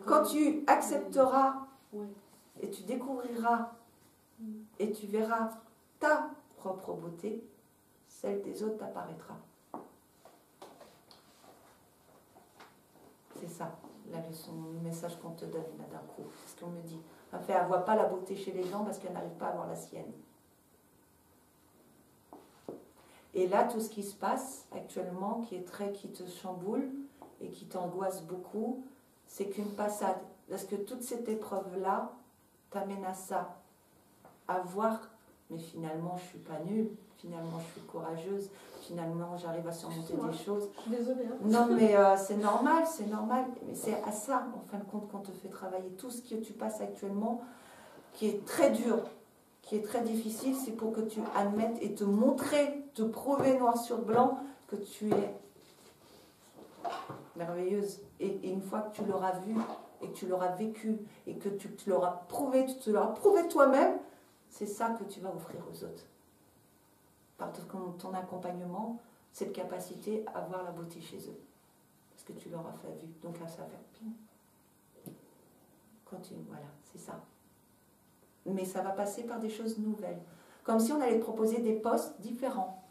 Quand tu accepteras et tu découvriras et tu verras ta propre beauté, celle des autres t'apparaîtra. C'est ça, la leçon, le message qu'on te donne là d'un coup. C'est ce qu'on me dit. En fait, elle ne voit pas la beauté chez les gens parce qu'elle n'arrive pas à voir la sienne. Et là, tout ce qui se passe actuellement, qui te chamboule et qui t'angoisse beaucoup, c'est qu'une passade. Parce que toute cette épreuve-là t'amène à ça. À voir, mais finalement, je ne suis pas nulle. Finalement, je suis courageuse. Finalement, j'arrive à surmonter des choses. Je suis désolée. Hein. Non, mais c'est normal, c'est normal. Mais c'est à ça, en fin de compte, qu'on te fait travailler. Tout ce que tu passes actuellement, qui est très dur, qui est très difficile, c'est pour que tu admettes et te montrer, te prouver noir sur blanc que tu es merveilleuse. Et une fois que tu l'auras vu et que tu l'auras vécu et que tu te l'auras prouvé, tu te l'auras prouvé toi-même, c'est ça que tu vas offrir aux autres. Par ton accompagnement, cette capacité à voir la beauté chez eux. Parce que tu l'auras fait vu. Donc là, ça va faire ping. Continue, voilà, c'est ça. Mais ça va passer par des choses nouvelles. Comme si on allait te proposer des postes différents.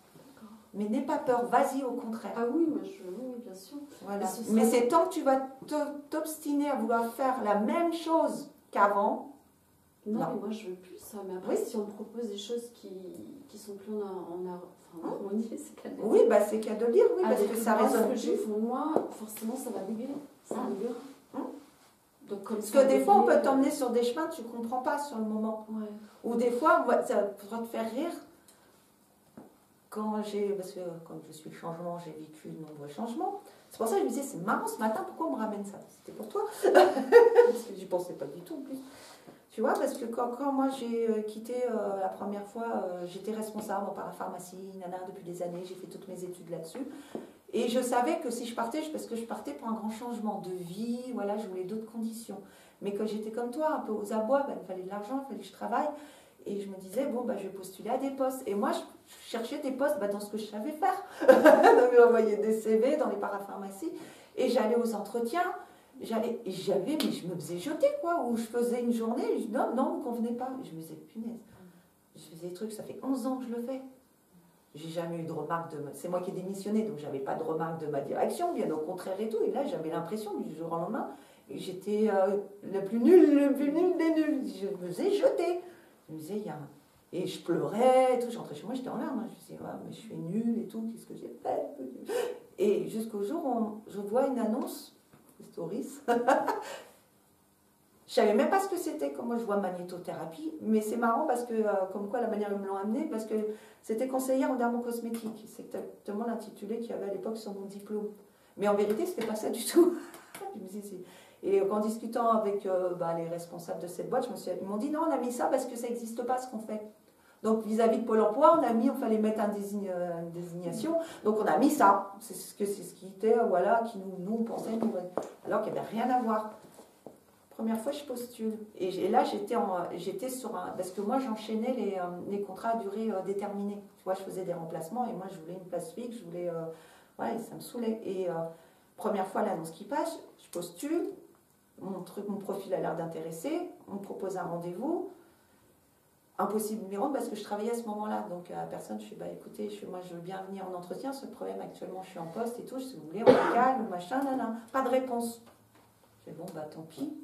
Mais n'aie pas peur, vas-y au contraire. Ah oui, oui, bien sûr. Voilà. Mais c'est tant que tu vas t'obstiner à vouloir faire la même chose qu'avant, Non, mais moi je veux plus ça. Mais après, si on me propose des choses qui sont plus en harmonie, c'est qu'à Oui, bah c'est qu'à de lire, oui, parce que ça résonne plus. Ce que j'ai pour moi, forcément, ça va bouger. Ça bouge. Donc, parce que des fois, on peut t'emmener sur des chemins que tu ne comprends pas sur le moment. Ouais. Ou des fois, ça pourra te faire rire. Parce que comme je suis le changement, j'ai vécu de nombreux changements. C'est pour ça que je me disais, c'est marrant ce matin, pourquoi on me ramène ça? C'était pour toi. Parce que j'y pensais pas du tout en plus. Tu vois, parce que quand moi j'ai quitté la première fois, j'étais responsable en parapharmacie, depuis des années, j'ai fait toutes mes études là-dessus. Et je savais que si je partais, parce que je partais pour un grand changement de vie, voilà, je voulais d'autres conditions. Mais quand j'étais comme toi, un peu aux abois, il me fallait de l'argent, il fallait que je travaille. Et je me disais, bon, je vais postuler à des postes. Et moi, je cherchais des postes dans ce que je savais faire. Donc, j'envoyais des CV dans les parapharmacies. Et j'allais aux entretiens. Mais je me faisais jeter, quoi. Ou je faisais une journée, je dis, non, vous ne convenez pas. Et je me disais, punaise. Je faisais des trucs, ça fait 11 ans que je le fais. J'ai jamais eu de remarque c'est moi qui ai démissionné, donc j'avais pas de remarque de ma direction, bien au contraire et tout. Et là, j'avais l'impression du jour au lendemain, et j'étais le plus nul des nuls. Je me faisais jeter. Je me disais, et je pleurais et tout. Je rentrais chez moi, j'étais en larmes. Je me disais, ouais, mais je suis nulle et tout, qu'est-ce que j'ai fait? Et jusqu'au jour où je vois une annonce, Stories. Je savais même pas ce que c'était quand moi je vois magnétothérapie, mais c'est marrant parce que, comme quoi la manière dont ils me l'ont amené, parce que c'était conseillère en dermocosmétique. C'est exactement l'intitulé qu'il y avait à l'époque sur mon diplôme. Mais en vérité, c'était pas ça du tout. Je me disais, et en discutant avec les responsables de cette boîte, ils m'ont dit non, on a mis ça parce que ça n'existe pas ce qu'on fait. Donc vis-à-vis de Pôle emploi, il fallait mettre une désignation, donc on a mis ça. C'est ce qui était, qui nous on pensait, alors qu'il n'y avait rien à voir. Première fois, je postule. Et là, j'étais sur un... Parce que moi, j'enchaînais les contrats à durée déterminée. Tu vois, je faisais des remplacements et moi, je voulais une place fixe, je voulais... ça me saoulait. Et première fois, l'annonce qui passe, je postule, mon profil a l'air d'intéresser, on me propose un rendez-vous. Impossible de m'y rendre parce que je travaillais à ce moment-là. Donc, à la personne, je suis, écoutez, moi, je veux bien venir en entretien. Ce problème, actuellement, je suis en poste et tout. Si vous voulez, on est calme, machin, Pas de réponse. Je dis, bon, tant pis.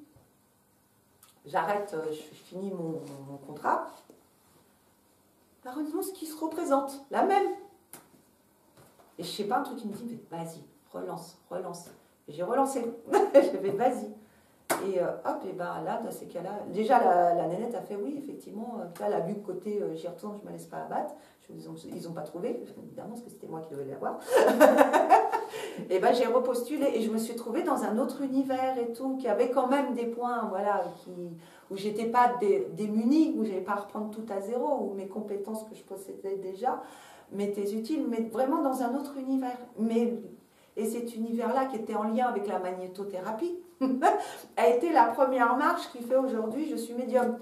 J'arrête, je finis mon contrat. La renonce qui se représente, la même. Et je sais pas, un truc qui me dit, mais vas-y, relance. Et j'ai relancé. Je fait, vas-y. Et et là, dans ces cas-là, déjà la nénette a fait, oui, effectivement, là, elle a vu que côté, j'y retourne, je ne me laisse pas abattre. Ils n'ont pas trouvé, évidemment, parce que c'était moi qui devais l'avoir. Et j'ai repostulé et je me suis trouvée dans un autre univers et tout, qui avait quand même des points, où j'étais pas démunie, où j'avais pas à reprendre tout à zéro, où mes compétences que je possédais déjà m'étaient utiles, mais vraiment dans un autre univers. Et cet univers-là, qui était en lien avec la magnétothérapie, a été la première marche qui fait aujourd'hui, je suis médium.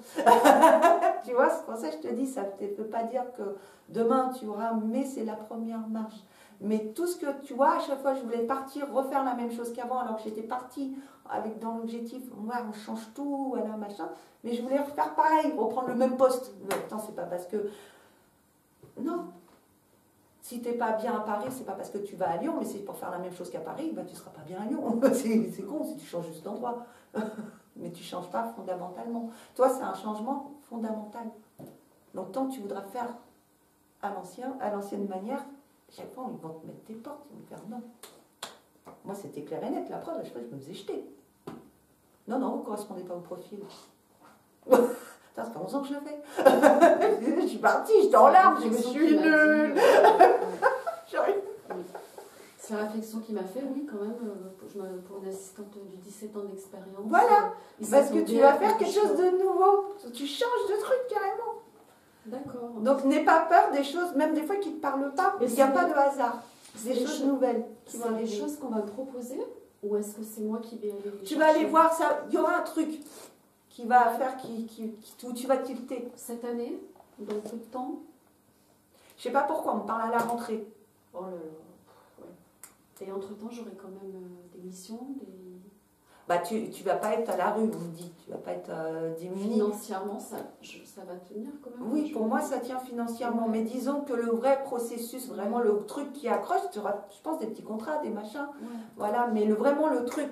Tu vois, c'est pour ça que je te dis, ça ne peut pas dire que demain tu auras, mais c'est la première marche. Mais tout ce que tu vois, à chaque fois, je voulais partir, refaire la même chose qu'avant, alors que j'étais partie dans l'objectif, moi, on change tout, voilà, machin. Mais je voulais refaire pareil, reprendre le même poste. Mais attends, c'est pas parce que... Non. Si tu n'es pas bien à Paris, c'est pas parce que tu vas à Lyon, mais c'est pour faire la même chose qu'à Paris, tu ne seras pas bien à Lyon. C'est con si tu changes juste d'endroit. Mais tu ne changes pas fondamentalement. Toi, c'est un changement fondamental. Donc, tant que tu voudras faire à l'ancienne manière, chaque fois, ils vont te mettre des portes, ils vont te faire non. Moi, c'était clair et net. La preuve, je me faisais jeter. Non, vous ne correspondez pas au profil. Ça fait 11 ans que je le fais. Je suis partie, j'étais en larmes, je me suis nulle. C'est la réflexion qui m'a fait, oui, quand même, pour une assistante du 17 ans d'expérience. Voilà, parce que tu vas faire quelque chose de nouveau. Tu changes de truc carrément. D'accord. Donc n'aie pas peur des choses, même des fois qui ne te parlent pas. Il n'y a pas de hasard. C'est des choses nouvelles. C'est des choses qu'on va me proposer, ou est-ce que c'est moi qui vais aller les chercher? Tu vas aller voir ça, il y aura un truc qui va faire, où tu vas tilter. Cette année, dans peu de temps? Je sais pas pourquoi, on me parle à la rentrée. Oh là là, ouais. Et entre-temps, j'aurai quand même des missions, tu vas pas être à la rue, on me dit. Tu vas pas être démunie. Financièrement, ça va tenir quand même? Oui, pour moi, ça tient financièrement. Ouais. Mais disons que le vrai processus, vraiment le truc qui accroche, tu auras, je pense, des petits contrats, des machins. Ouais. Voilà, mais vraiment le truc,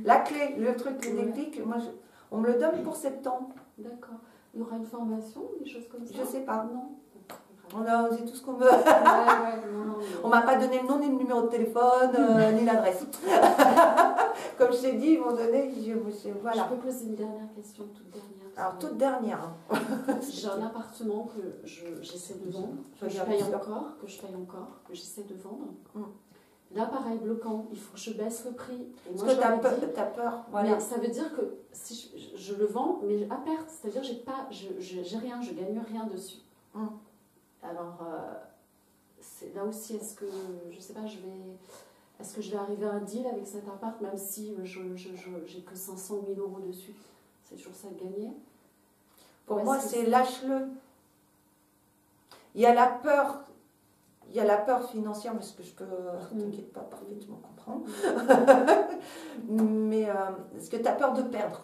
la clé, le truc, le déclic, moi, on me le donne pour septembre. D'accord. Il y aura une formation, des choses comme ça? Je sais pas. Non. On a osé tout ce qu'on veut. Non, On m'a pas donné le nom ni le numéro de téléphone, ni l'adresse. Comme je t'ai dit, ils m'ont donné, voilà. Je peux poser une dernière question, toute dernière. Alors, toute dernière. Hein. J'ai un appartement que j'essaie de vendre, que je paye encore, que j'essaie de vendre. Là, pareil, bloquant, il faut que je baisse le prix. Et moi, parce que tu as peur. Voilà. Mais ça veut dire que si je le vends, mais à perte, c'est-à-dire j'ai rien, je gagne rien dessus. Alors, là aussi, est-ce que, je sais pas, est-ce que je vais arriver à un deal avec cet appart, même si j'ai que 500 000 euros dessus? C'est toujours ça de gagner. Pour moi, c'est lâche-le. Il y a la peur. Il y a la peur financière, mais ce que je peux, t'inquiète pas, parfaitement comprendre. Mais est-ce que tu as peur de perdre?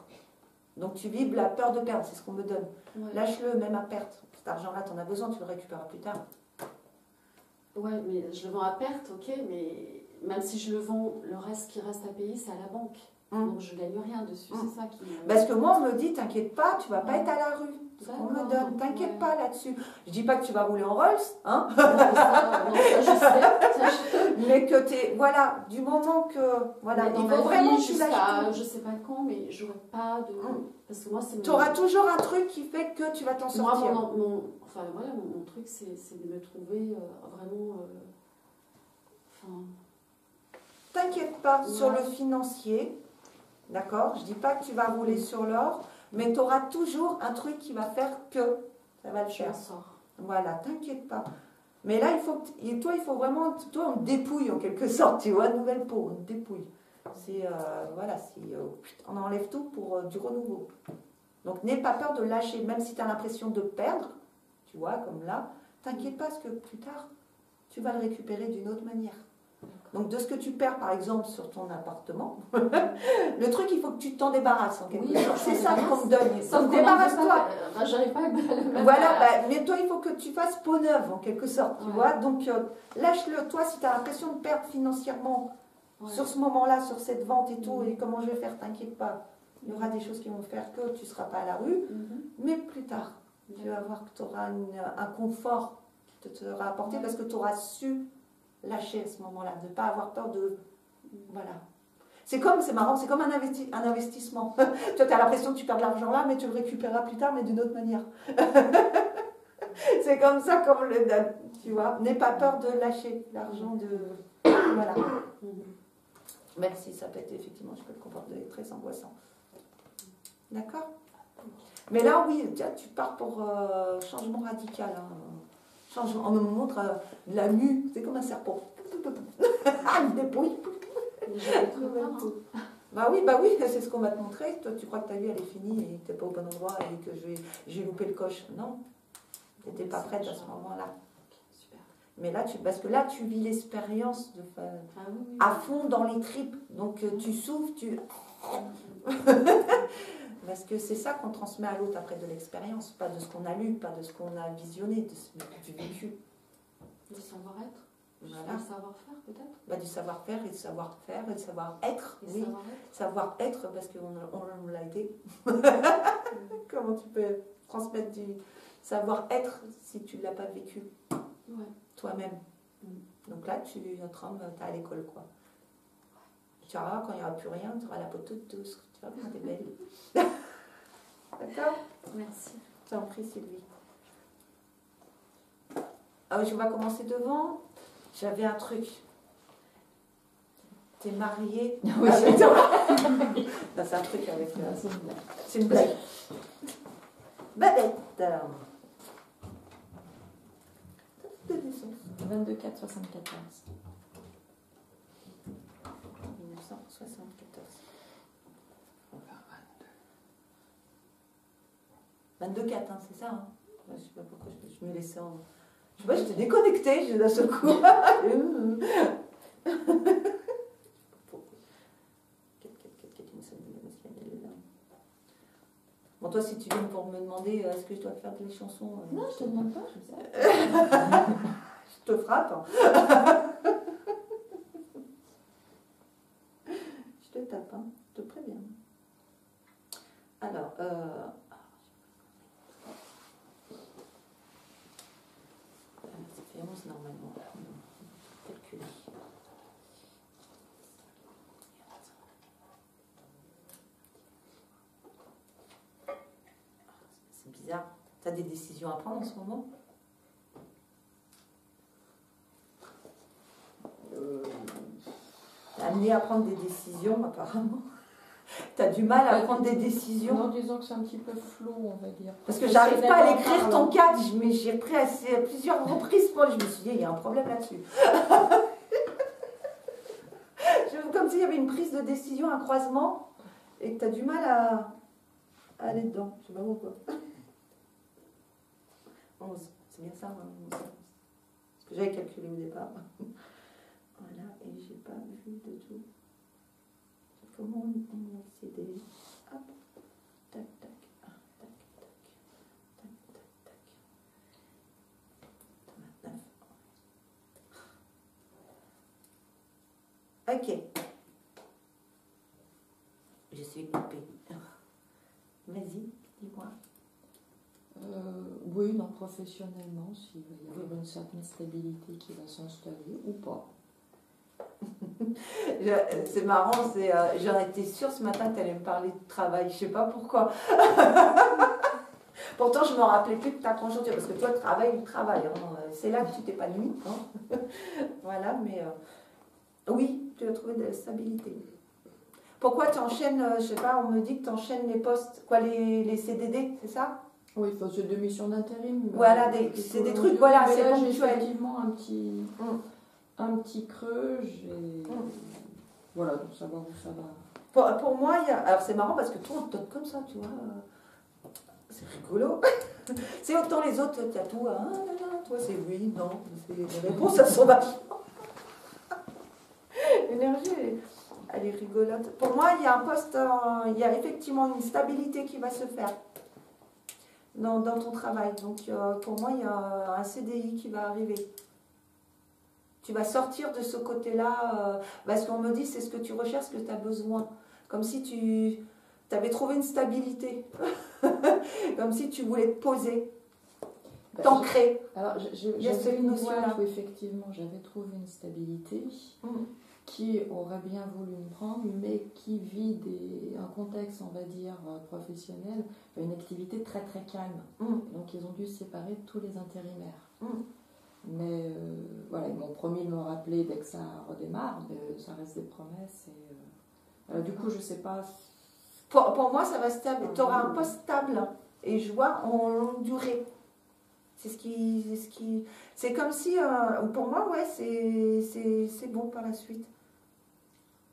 Donc tu vibres la peur de perdre, c'est ce qu'on me donne. Ouais. Lâche-le, même à perte. Cet argent-là, tu en as besoin, tu le récupéreras plus tard. Ouais, mais je le vends à perte, ok, mais même si je le vends, le reste qui reste à payer, c'est à la banque. Donc je ne gagne rien dessus, c'est ça qui... Parce que moi, on me dit, t'inquiète pas, tu ne vas pas être à la rue. On me donne, t'inquiète pas là-dessus. Je dis pas que tu vas rouler en Rolls, hein. Non, ça, je sais. Mais que t'es, voilà, du moment que, voilà, il faut vraiment tu lâches. Je sais pas quand, mais j'aurai pas de. Parce que moi, c'est. Tu auras toujours un truc qui fait que tu vas t'en sortir. Moi, mon truc, c'est de me trouver vraiment. T'inquiète pas sur le financier, d'accord. Je dis pas que tu vas rouler sur l'or. Mais tu auras toujours un truc qui va faire que ça va le faire. Voilà, t'inquiète pas. Mais là, il faut vraiment, toi, on te dépouille en quelque sorte, tu vois, nouvelle peau, on te dépouille. C'est, voilà, on enlève tout pour du renouveau. Donc, n'aie pas peur de lâcher, même si tu as l'impression de perdre, tu vois, comme là, t'inquiète pas, parce que plus tard, tu vas le récupérer d'une autre manière. Donc, de ce que tu perds, par exemple, sur ton appartement, le truc, il faut que tu t'en débarrasses en quelque sorte. C'est ça qu'on te donne. Donc, débarrasse-toi. J'arrive pas à le mettre. Voilà, mais toi, il faut que tu fasses peau neuve en quelque sorte, tu vois. Donc, lâche-le. Toi, si tu as l'impression de perdre financièrement sur ce moment-là, sur cette vente et tout, et comment je vais faire, t'inquiète pas. Il y aura des choses qui vont faire que tu ne seras pas à la rue, mais plus tard, tu vas voir que tu auras un confort qui te sera apporté parce que tu auras su lâcher à ce moment-là, de ne pas avoir peur de... Voilà. C'est marrant, c'est comme un investissement. Tu as l'impression que tu perds de l'argent là, mais tu le récupéreras plus tard, mais d'une autre manière. C'est comme ça, comme le... Tu vois, n'aie pas peur de lâcher l'argent de... Voilà. Même si ça peut être, effectivement, je peux le comprendre, très angoissant. D'accord? Mais là, oui, tu pars pour changement radical. On me montre la mue, c'est comme un serpent. Une dépouille. Bah oui, c'est ce qu'on va te montrer. Toi, tu crois que ta vie, elle est finie et que tu n'es pas au bon endroit et que j'ai loupé le coche. Non, tu n'étais pas prête à ce moment-là. Super. Mais là, parce que là, tu vis l'expérience à fond dans les tripes. Donc, tu souffles, Parce que c'est ça qu'on transmet à l'autre après de l'expérience, pas de ce qu'on a lu, pas de ce qu'on a visionné, du vécu. Du savoir-être, voilà. Du savoir-faire peut-être. Du savoir-faire et du savoir-faire et du savoir-être. Oui, savoir-être parce qu'on l'a été. Comment tu peux transmettre du savoir-être si tu ne l'as pas vécu toi-même. Donc là, tu es à l'école, quoi. Tu verras, quand il n'y aura plus rien, tu auras la peau toute douce. Tu vois, quand t'es belle. D'accord? Merci. T'en prie, Sylvie. Ah oui, on va commencer devant. J'avais un truc. T'es mariée? Oui, c'est un truc avec... c'est une blague. Babette. 22 4 74. 1974. 22-4, hein, c'est ça, hein. Je sais pas pourquoi je me laissais en... Je sais pas, j'étais déconnectée, d'un seul coup. Bon, toi, si tu viens pour me demander est-ce que je dois te faire des chansons... Non, je te demande pas, je sais. Je te frappe. Hein. Je te tape, hein. Je te préviens. Alors, normalement. Calculer. C'est bizarre. Tu as des décisions à prendre en ce moment? T'es amené à prendre des décisions, apparemment. T'as du mal à prendre des décisions. Non, disons que c'est un petit peu flou, on va dire. Parce que j'arrive pas à l'écrire ton cadre, mais j'ai pris à plusieurs reprises pour. Je me suis dit, il y a un problème là-dessus. Comme s'il y avait une prise de décision, un croisement, et que tu as du mal à aller dedans. Je sais pas pourquoi. Bon, c'est bien ça, hein, ce que j'avais calculé au départ. Voilà, et j'ai pas vu de tout. Comment on y accéder? Hop, tac, tac, tac, tac, tac, tac, tac. 29. Ok. Je suis coupée. Vas-y, dis-moi. Oui, non, professionnellement, s'il va y avoir une certaine stabilité qui va s'installer ou pas. C'est marrant, j'en étais sûre ce matin que tu allais me parler de travail, je sais pas pourquoi. Pourtant, je me rappelais plus de ta conjoncture, parce que toi, le travail, hein, c'est là que tu t'épanouis. Hein. Voilà, mais oui, tu as trouvé de la stabilité. Pourquoi tu enchaînes, je sais pas, on me dit que tu enchaînes les postes, quoi, les CDD, c'est ça? Oui, c'est des missions d'intérim. Voilà, c'est des trucs, voilà, c'est ponctuel. J'ai ponctuel. effectivement un petit creux, voilà, donc savoir où ça va. Pour moi, alors c'est marrant parce que toi, on te donne comme ça, tu vois. C'est rigolo. C'est autant les autres, tu as tout, ah, là, toi c'est oui, non. Les réponses, elles sont vachement. L'énergie, elle est rigolote. Pour moi, il y a un poste, il y a effectivement une stabilité qui va se faire dans ton travail. Donc pour moi, il y a un CDI qui va arriver. Tu vas sortir de ce côté-là, parce qu'on me dit c'est ce que tu recherches, ce que tu as besoin. Comme si tu avais trouvé une stabilité. Comme si tu voulais te poser, t'ancrer. Alors, j'avais une boîte où effectivement j'avais trouvé une stabilité qui aurait bien voulu me prendre, mais qui vit un contexte, on va dire, professionnel, une activité très très calme. Donc ils ont dû se séparer de tous les intérimaires. Mais voilà, ils m'ont promis de me rappeler dès que ça redémarre, mais ça reste des promesses. Et, du coup, je ne sais pas. Pour moi, ça va stable. Tu auras un poste stable et je vois en longue durée. C'est comme si, pour moi, ouais, c'est bon par la suite.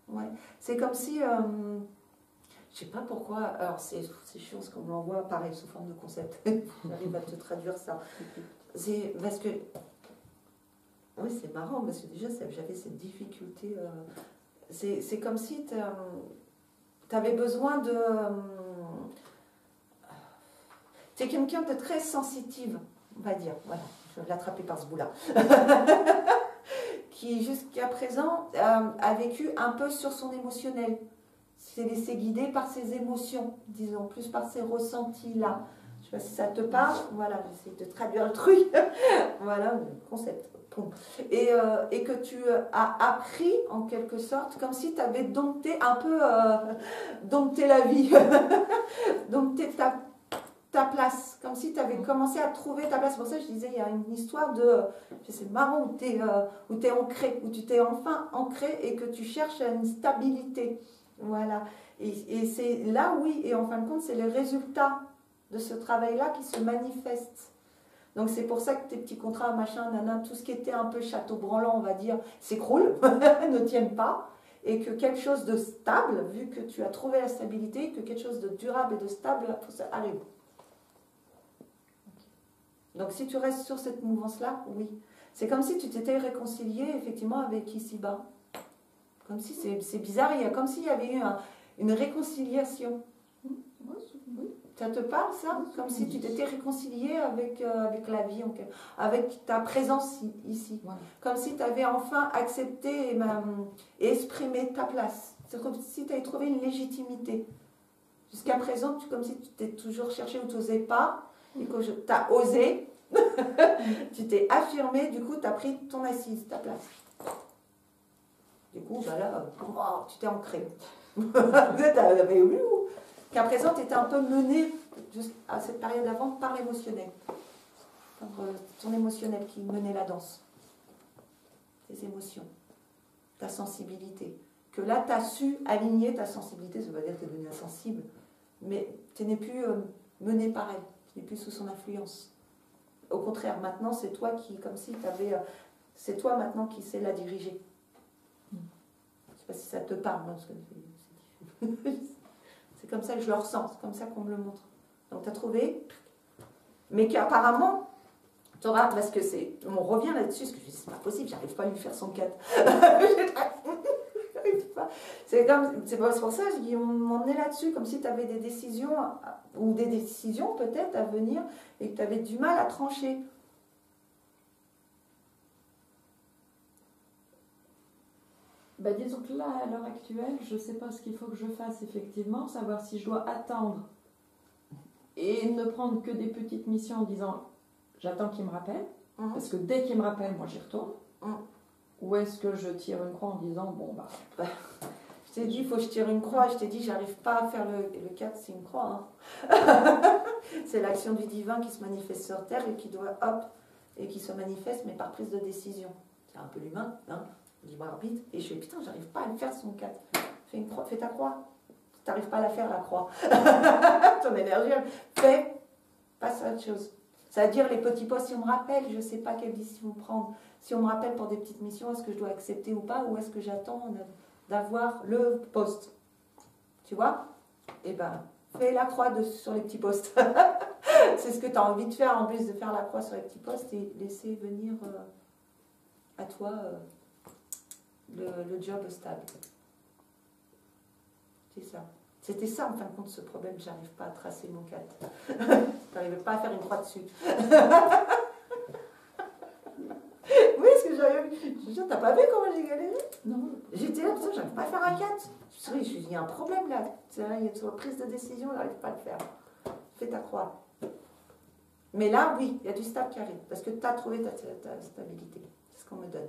Ouais. C'est comme si, je sais pas pourquoi, alors c'est chiant parce qu'on me l'envoie pareil sous forme de concept. J'arrive à te traduire ça. C'est parce que. Oui, c'est marrant parce que déjà j'avais cette difficulté. C'est comme si tu avais besoin de. Tu es quelqu'un de très sensitive, on va dire. Voilà, je vais l'attraper par ce bout-là. Qui jusqu'à présent a vécu un peu sur son émotionnel. S'est laissé guider par ses émotions, disons, plus par ses ressentis-là. Je ne sais pas si ça te parle. Voilà, j'essaie de traduire le truc. Voilà, le concept. Et que tu as appris en quelque sorte, comme si tu avais dompté un peu, dompté la vie, dompté ta place, comme si tu avais commencé à trouver ta place. C'est pour ça que je disais, il y a une histoire de, c'est marrant, où tu es ancré, où tu t'es enfin ancré et que tu cherches une stabilité. Voilà. Et c'est là, oui, et en fin de compte, c'est le résultat de ce travail-là qui se manifeste. Donc c'est pour ça que tes petits contrats, machin, nana, tout ce qui était un peu château branlant, on va dire, s'écroule, ne tiennent pas, et que quelque chose de stable, vu que tu as trouvé la stabilité, que quelque chose de durable et de stable, ça arrive. Donc si tu restes sur cette mouvance-là, oui. C'est comme si tu t'étais réconcilié effectivement avec ici-bas. Comme si, c'est bizarre, il y a comme s'il y avait eu une réconciliation. Oui. Ça te parle, ça? Comme si tu t'étais réconcilié avec la vie, avec ta présence ici. Voilà. Comme si tu avais enfin accepté et exprimé ta place. C'est comme si tu avais trouvé une légitimité. Jusqu'à présent, comme si tu t'es toujours cherché ou tu n'osais pas, et que tu as osé, Tu t'es affirmé, du coup, tu as pris ton assise, ta place. Du coup, bah là, tu t'es ancré. Qu'à présent, tu étais un peu mené, à cette période avant, par l'émotionnel. Par ton émotionnel qui menait la danse. Tes émotions, ta sensibilité. Que là, tu as su aligner ta sensibilité, ça veut pas dire que tu es devenu insensible, mais tu n'es plus mené par elle, tu n'es plus sous son influence. Au contraire, maintenant, c'est toi qui, comme si tu avais... c'est toi maintenant qui sais la diriger. Je ne sais pas si ça te parle, parce que c'est comme ça que je le ressens, c'est comme ça qu'on me le montre. Donc, tu as trouvé, mais qu'apparemment, tu auras, parce que c'est... On revient là-dessus, parce que je dis, c'est pas possible, j'arrive pas à lui faire son 4. C'est pour ça qu'on est là-dessus, comme si tu avais des décisions, ou des décisions peut-être à venir, et que tu avais du mal à trancher. Bah, disons que là, à l'heure actuelle, je ne sais pas ce qu'il faut que je fasse effectivement, savoir si je dois attendre et ne prendre que des petites missions en disant j'attends qu'il me rappelle, parce que dès qu'il me rappelle, moi j'y retourne. Ou est-ce que je tire une croix en disant bon bah... Je t'ai dit, il faut que je tire une croix. Je t'ai dit, j'arrive pas à faire le 4, c'est une croix. Hein. C'est l'action du divin qui se manifeste sur terre et qui doit, et qui se manifeste, mais par prise de décision. C'est un peu l'humain, hein, libre arbitre. Et je fais, putain, j'arrive pas à le faire son 4. Fais une croix, fais ta croix. Tu n'arrives pas à la faire, la croix. Ton énergie, passe à autre chose. Ça veut dire les petits postes, si on me rappelle, je ne sais pas quelle décision prendre. Si on me rappelle pour des petites missions, est-ce que je dois accepter ou pas, ou est-ce que j'attends d'avoir le poste. Tu vois? Eh bien, fais la croix sur les petits postes. C'est ce que tu as envie de faire, en plus de faire la croix sur les petits postes et laisser venir à toi le job stable. C'est ça. C'était ça, en fin de compte, ce problème. J'arrive pas à tracer mon 4. Je n'arrivais pas à faire une croix dessus. Oui, ce que j'avais vu. Je veux dire, t'as pas vu comment j'ai galéré? Non. J'étais là, putain, j'arrive pas à faire un 4. Il y a un problème là. Il y a une prise de décision, j'arrive pas à le faire. Fais ta croix. Mais là, oui, il y a du stable qui arrive. Parce que tu as trouvé ta stabilité. C'est ce qu'on me donne.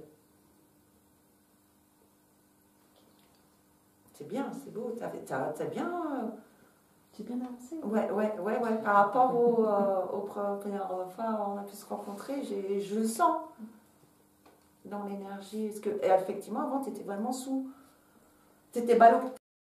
C'est bien, c'est beau. T'as bien... J'ai bien avancé. Ouais. Par rapport aux premières fois où on a pu se rencontrer, je le sens dans l'énergie. Et effectivement, avant, tu étais vraiment sous. Tu étais